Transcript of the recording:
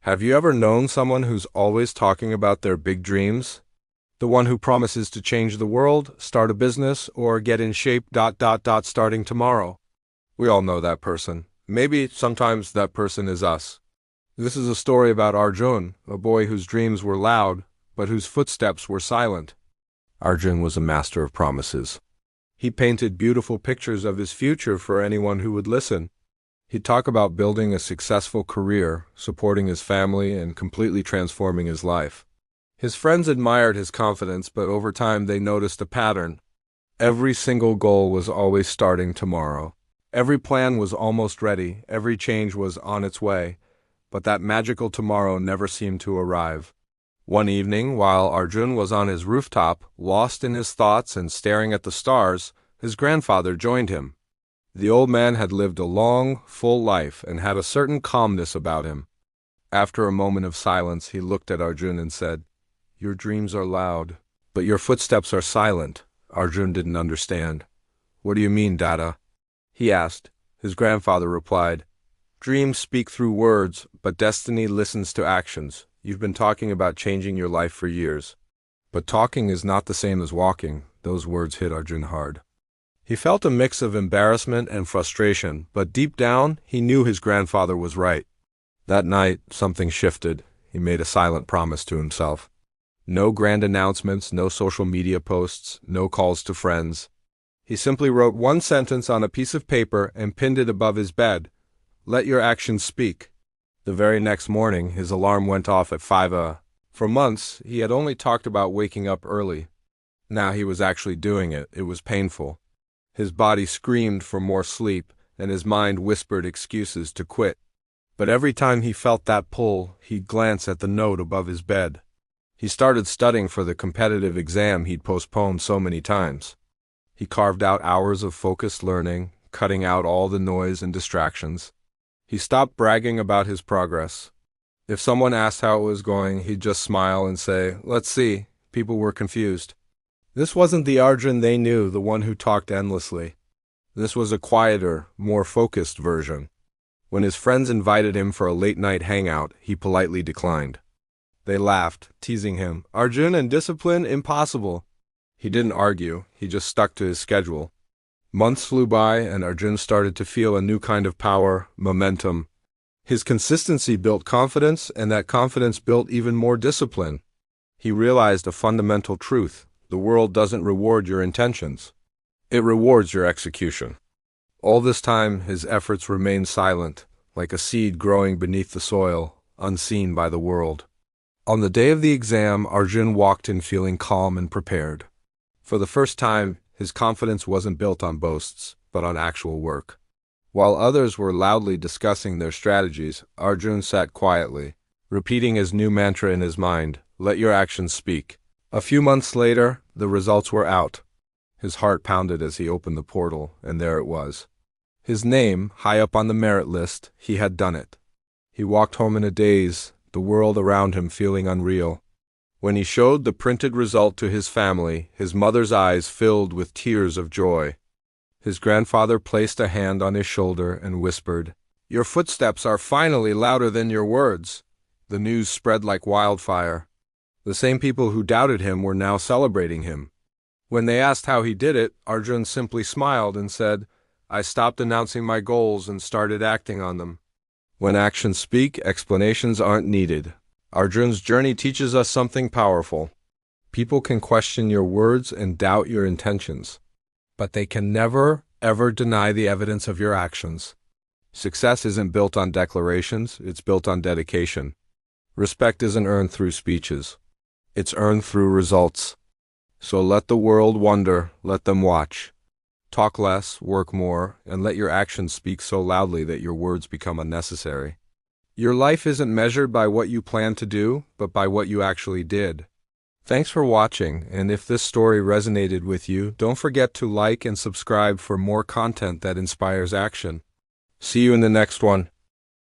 Have you ever known someone who's always talking about their big dreams? The one who promises to change the world, start a business, or get in shape starting tomorrow. We all know that person. Maybe sometimes that person is us. This is a story about Arjun, a boy whose dreams were loud, but whose footsteps were silent. Arjun was a master of promises. He painted beautiful pictures of his future for anyone who would listen. He'd talk about building a successful career, supporting his family, and completely transforming his life. His friends admired his confidence, but over time they noticed a pattern. Every single goal was always starting tomorrow. Every plan was almost ready, every change was on its way, but that magical tomorrow never seemed to arrive. One evening, while Arjun was on his rooftop, lost in his thoughts and staring at the stars, his grandfather joined him. The old man had lived a long, full life and had a certain calmness about him. After a moment of silence, he looked at Arjun and said, "Your dreams are loud, but your footsteps are silent." Arjun didn't understand. "What do you mean, Dada?" he asked. His grandfather replied, "Dreams speak through words, but destiny listens to actions. You've been talking about changing your life for years. But talking is not the same as walking." Those words hit Arjun hard. He felt a mix of embarrassment and frustration, but deep down, he knew his grandfather was right. That night, something shifted. He made a silent promise to himself. No grand announcements, no social media posts, no calls to friends. He simply wrote one sentence on a piece of paper and pinned it above his bed. "Let your actions speak." The very next morning, his alarm went off at 5 a.m. For months, he had only talked about waking up early. Now he was actually doing it. It was painful. His body screamed for more sleep, and his mind whispered excuses to quit. But every time he felt that pull, he'd glance at the note above his bed. He started studying for the competitive exam he'd postponed so many times. He carved out hours of focused learning, cutting out all the noise and distractions. He stopped bragging about his progress. If someone asked how it was going, he'd just smile and say, "Let's see." People were confused. This wasn't the Arjun they knew, the one who talked endlessly. This was a quieter, more focused version. When his friends invited him for a late-night hangout, he politely declined. They laughed, teasing him. "Arjun and discipline? Impossible." He didn't argue, he just stuck to his schedule. Months flew by, and Arjun started to feel a new kind of power, momentum. His consistency built confidence, and that confidence built even more discipline. He realized a fundamental truth. The world doesn't reward your intentions. It rewards your execution. All this time, his efforts remained silent, like a seed growing beneath the soil, unseen by the world. On the day of the exam, Arjun walked in feeling calm and prepared. For the first time, his confidence wasn't built on boasts, but on actual work. While others were loudly discussing their strategies, Arjun sat quietly, repeating his new mantra in his mind, "Let your actions speak." A few months later, the results were out. His heart pounded as he opened the portal, and there it was. His name, high up on the merit list, he had done it. He walked home in a daze, the world around him feeling unreal. When he showed the printed result to his family, his mother's eyes filled with tears of joy. His grandfather placed a hand on his shoulder and whispered, "Your footsteps are finally louder than your words." The news spread like wildfire. The same people who doubted him were now celebrating him. When they asked how he did it, Arjun simply smiled and said, "I stopped announcing my goals and started acting on them." When actions speak, explanations aren't needed. Arjun's journey teaches us something powerful. People can question your words and doubt your intentions, but they can never, ever deny the evidence of your actions. Success isn't built on declarations, it's built on dedication. Respect isn't earned through speeches. It's earned through results. So let the world wonder, let them watch. Talk less, work more, and let your actions speak so loudly that your words become unnecessary. Your life isn't measured by what you plan to do, but by what you actually did. Thanks for watching, and if this story resonated with you, don't forget to like and subscribe for more content that inspires action. See you in the next one.